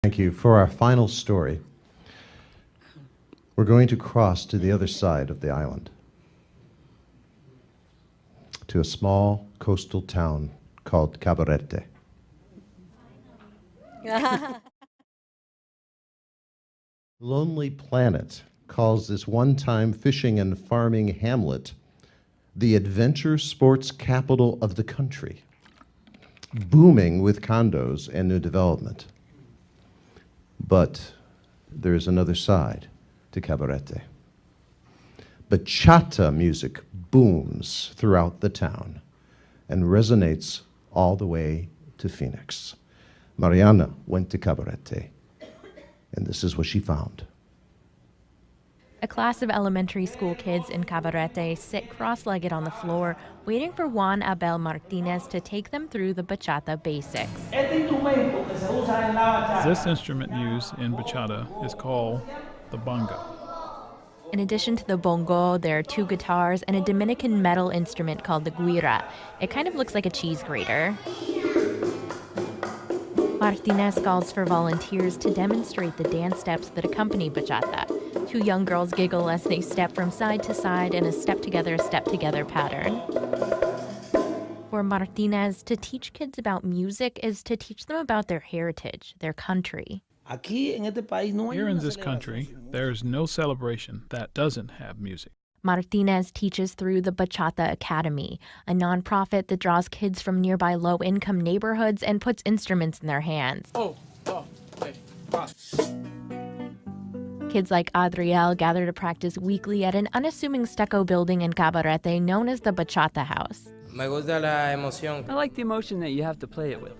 Thank you. For our final story, we're going to cross to the other side of the island, to a small coastal town called Cabarete. Lonely Planet calls this one-time fishing and farming hamlet the adventure sports capital of the country, booming with condos and new development. But there's another side to Cabarete. Bachata music booms throughout the town and resonates all the way to Phoenix. Mariana went to Cabarete, and this is what she found. A class of elementary school kids in Cabarete sit cross-legged on the floor, waiting for Juan Abel Martinez to take them through the bachata basics. This instrument used in bachata is called the bongo. In addition to the bongo, there are 2 guitars and a Dominican metal instrument called the guira. It kind of looks like a cheese grater. Martinez calls for volunteers to demonstrate the dance steps that accompany bachata. 2 young girls giggle as they step from side to side in a step-together pattern. For Martinez, to teach kids about music is to teach them about their heritage, their country. Here in this country, there's no celebration that doesn't have music. Martinez teaches through the Bachata Academy, a nonprofit that draws kids from nearby low-income neighborhoods and puts instruments in their hands. Kids like Adriel gather to practice weekly at an unassuming stucco building in Cabarete known as the Bachata House. I like the emotion that you have to play it with.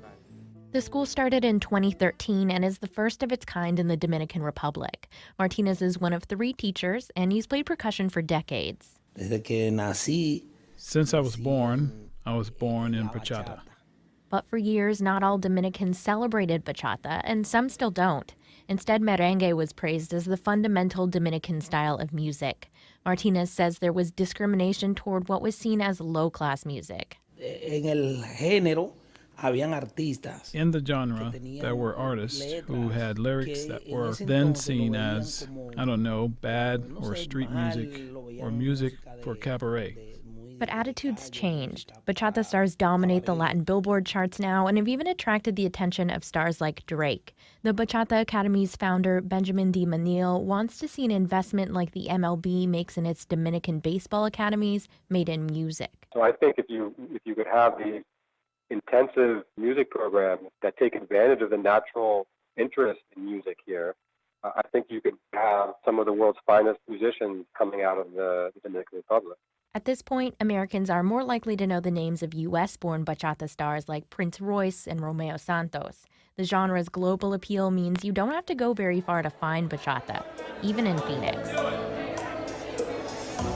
The school started in 2013 and is the first of its kind in the Dominican Republic. Martinez is one of 3 teachers, and he's played percussion for decades. Since I was born in bachata. But for years, not all Dominicans celebrated bachata, and some still don't. Instead, merengue was praised as the fundamental Dominican style of music. Martinez says there was discrimination toward what was seen as low-class music. In the genre, there were artists who had lyrics that were then seen as, bad or street music or music for cabaret. But attitudes changed. Bachata stars dominate the Latin Billboard charts now and have even attracted the attention of stars like Drake. The Bachata Academy's founder, Benjamin D. Manil, wants to see an investment like the MLB makes in its Dominican baseball academies made in music. So I think if you could have these intensive music programs that take advantage of the natural interest in music here, I think you could have some of the world's finest musicians coming out of the Dominican Republic. At this point, Americans are more likely to know the names of U.S.-born bachata stars like Prince Royce and Romeo Santos. The genre's global appeal means you don't have to go very far to find bachata, even in Phoenix.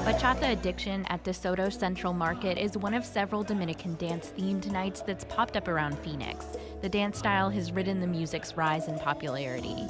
Bachata Addiction at DeSoto Central Market is one of several Dominican dance-themed nights that's popped up around Phoenix. The dance style has ridden the music's rise in popularity.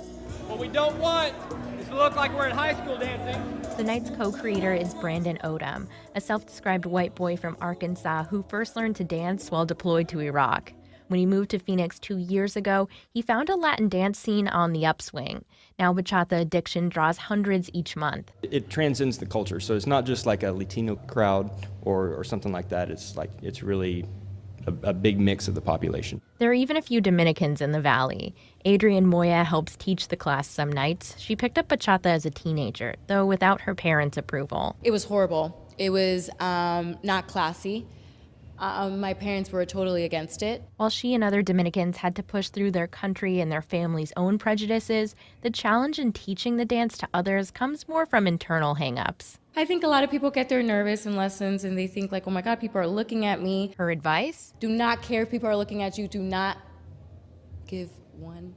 What we don't want is to look like we're in high school dancing. The night's co-creator is Brandon Odom, a self-described white boy from Arkansas who first learned to dance while deployed to Iraq. When he moved to Phoenix 2 years ago, he found a Latin dance scene on the upswing. Now Bachata Addiction draws hundreds each month. It transcends the culture, so it's not just like a Latino crowd or something like that. It's really a big mix of the population. There are even a few Dominicans in the valley. Adrienne Moya helps teach the class some nights. She picked up bachata as a teenager, though without her parents' approval. It was horrible. It was not classy. My parents were totally against it. While she and other Dominicans had to push through their country and their family's own prejudices, the challenge in teaching the dance to others comes more from internal hang-ups. I think a lot of people get there nervous in lessons and they think like, oh my God, people are looking at me. Her advice? Do not care if people are looking at you. Do not give one.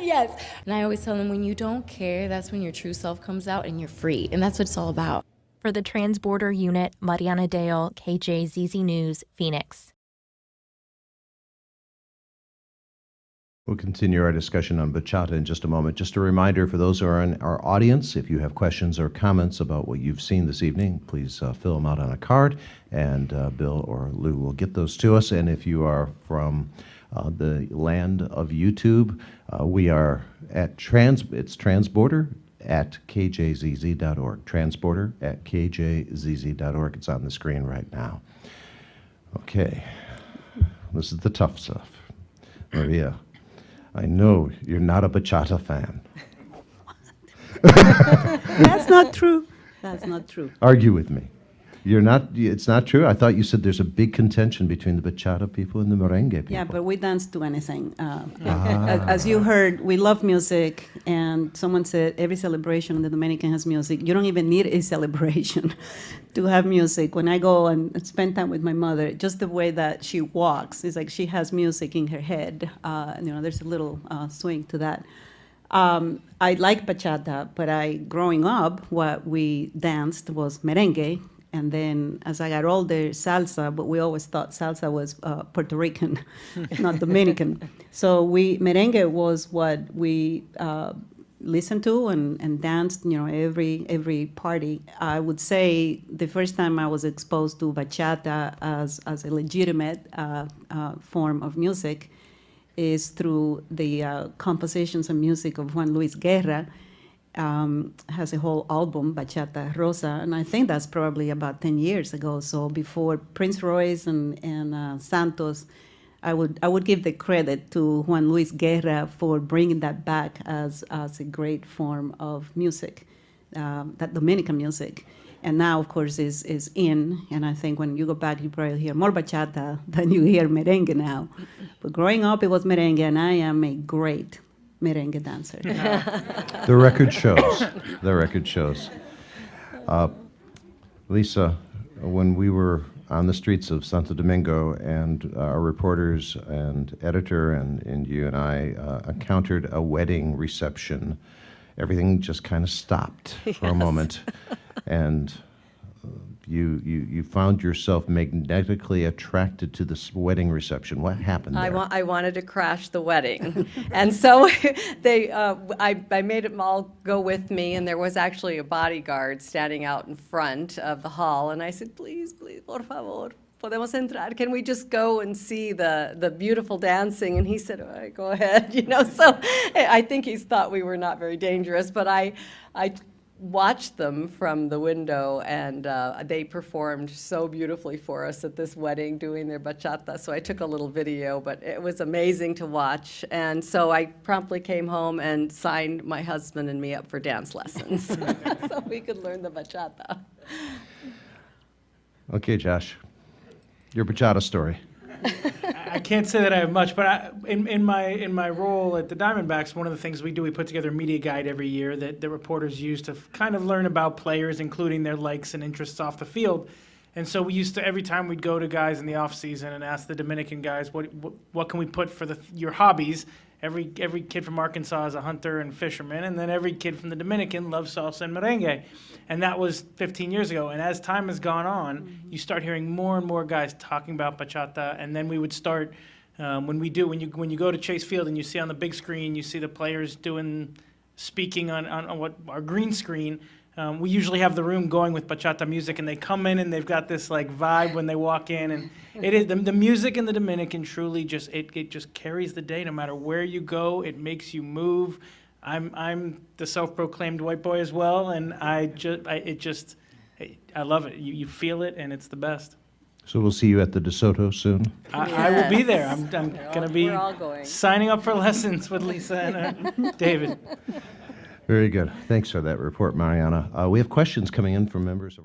Yes. And I always tell them, when you don't care, that's when your true self comes out and you're free. And that's what it's all about. For the TransBorder Unit, Mariana Dale, KJZZ News, Phoenix. We'll continue our discussion on bachata in just a moment. Just a reminder for those who are in our audience, if you have questions or comments about what you've seen this evening, please fill them out on a card, and Bill or Lou will get those to us. And if you are from the land of YouTube. We are at it's TransBorder at KJZZ.org. TransBorder at KJZZ.org. It's on the screen right now. Okay, this is the tough stuff. Maria, I know you're not a bachata fan. That's not true. That's not true. Argue with me. You're not, it's not true? I thought you said there's a big contention between the bachata people and the merengue people. Yeah, but we dance to anything. As you heard, we love music, and someone said every celebration in the Dominican has music. You don't even need a celebration to have music. When I go and spend time with my mother, just the way that she walks, it's like she has music in her head. There's a little swing to that. I like bachata, but growing up, what we danced was merengue. And then as I got older, salsa, but we always thought salsa was Puerto Rican, not Dominican. So merengue was what we listened to and danced, every party. I would say the first time I was exposed to bachata as a legitimate form of music is through the compositions and music of Juan Luis Guerra. Has a whole album, Bachata Rosa, and I think that's probably about 10 years ago. So before Prince Royce and Santos, I would give the credit to Juan Luis Guerra for bringing that back as a great form of music, that Dominican music. And now, of course, is in, and I think when you go back, you probably hear more bachata than you hear merengue now. But growing up, it was merengue, and I am a great merengue dancer. The record shows. The record shows. Lisa, when we were on the streets of Santo Domingo and our reporters and editor and you and I encountered a wedding reception, everything just kind of stopped for a moment. And you found yourself magnetically attracted to this wedding reception. What happened there? I wanted to crash the wedding. And so I made them all go with me, and there was actually a bodyguard standing out in front of the hall, and I said, please, por favor, podemos entrar? Can we just go and see the beautiful dancing? And he said, all right, go ahead. So I think he thought we were not very dangerous, but I watched them from the window, and they performed so beautifully for us at this wedding doing their bachata. So I took a little video, but it was amazing to watch. And so I promptly came home and signed my husband and me up for dance lessons so we could learn the bachata. Okay, Josh, your bachata story. I can't say that I have much, but in my role at the Diamondbacks, one of the things we do, we put together a media guide every year that the reporters use to kind of learn about players, including their likes and interests off the field. And so we used to, every time we'd go to guys in the off season and ask the Dominican guys, what can we put for your hobbies? Every kid from Arkansas is a hunter and fisherman, and then every kid from the Dominican loves salsa and merengue. And that was 15 years ago. And as time has gone on, you start hearing more and more guys talking about bachata. And then we would start, when you go to Chase Field and you see on the big screen, you see the players speaking on what our green screen. We usually have the room going with bachata music, and they come in and they've got this like vibe when they walk in, and it is the music in the Dominican truly just it just carries the day no matter where you go. It makes you move. I'm the self-proclaimed white boy as well, and I love it. You feel it, and it's the best. So we'll see you at the DeSoto soon. I will be there. I'm going to be signing up for lessons with Lisa and David. Very good. Thanks for that report, Mariana. We have questions coming in from members of